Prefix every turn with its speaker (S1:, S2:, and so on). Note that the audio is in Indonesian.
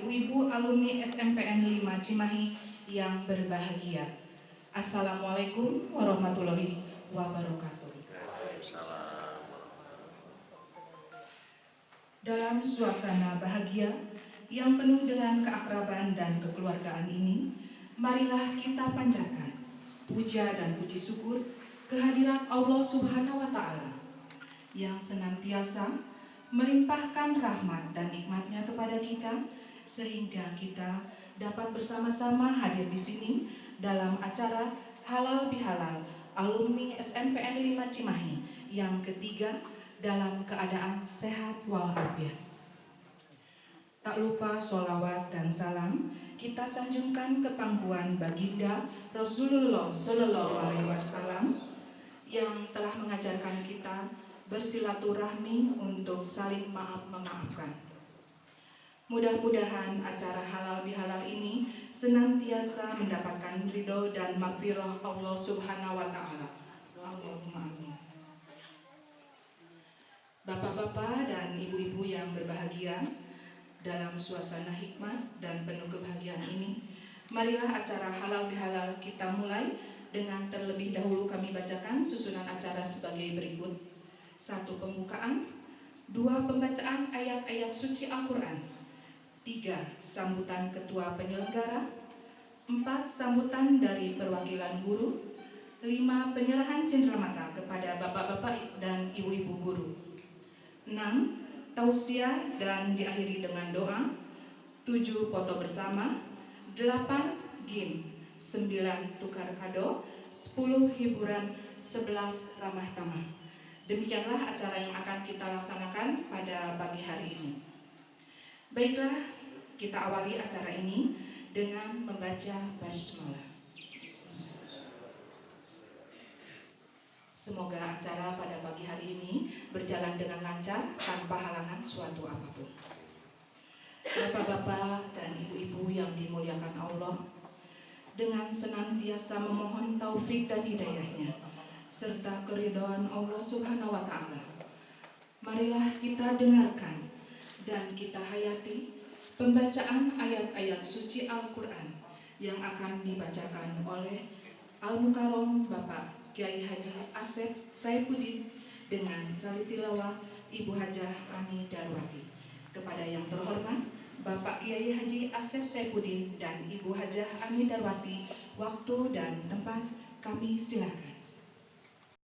S1: ibu-ibu alumni SMPN 5 Cimahi yang berbahagia. Assalamualaikum warahmatullahi wabarakatuh. Dalam suasana bahagia yang penuh dengan keakraban dan kekeluargaan ini, marilah kita panjatkan puja dan puji syukur kehadirat Allah Subhanahu wa Ta'ala yang senantiasa melimpahkan rahmat dan nikmatnya kepada kita, sehingga kita dapat bersama-sama hadir di sini dalam acara Halal Bihalal alumni SMPN 5 Cimahi yang ketiga dalam keadaan sehat walafiat. Tak lupa sholawat dan salam kita sanjungkan ke pangkuan baginda Rasulullah Shallallahu Alaihi Wasallam yang telah mengajarkan kita bersilaturahmi untuk saling maaf-memaafkan. Mudah-mudahan acara halal bihalal ini senantiasa mendapatkan ridho dan maghfirah Allah Subhanahu wa Ta'ala. Allahumma amin. Bapak-bapak dan ibu-ibu yang berbahagia, dalam suasana hikmat dan penuh kebahagiaan ini, marilah acara halal bihalal kita mulai dengan terlebih dahulu kami bacakan susunan acara sebagai berikut. 1. Pembukaan. 2. Pembacaan ayat-ayat suci Al-Quran. 3. Sambutan ketua penyelenggara. 4. Sambutan dari perwakilan guru. 5. Penyerahan cenderamata kepada bapak-bapak dan ibu-ibu guru. 6. Tausiah dan diakhiri dengan doa. 7. Foto bersama. 8. Game. 9. Tukar kado. 10. Hiburan. 11. Ramah tamah. Demikianlah acara yang akan kita laksanakan pada pagi hari ini. Baiklah, kita awali acara ini dengan membaca basmalah. Semoga acara pada pagi hari ini berjalan dengan lancar tanpa halangan suatu apapun. Bapak-bapak dan ibu-ibu yang dimuliakan Allah, dengan senantiasa memohon taufik dan hidayahnya serta keridhaan Allah Subhanahu wa Ta'ala, marilah kita dengarkan dan kita hayati pembacaan ayat-ayat suci Al-Quran yang akan dibacakan oleh Al-Mukarram Bapak Kiai Haji Asep Saifuddin dengan salih tilawah Ibu Hajah Ani Darwati. Kepada yang terhormat Bapak Kiai Haji Asep Saifuddin dan Ibu Hajah Ani Darwati, waktu dan tempat kami silakan.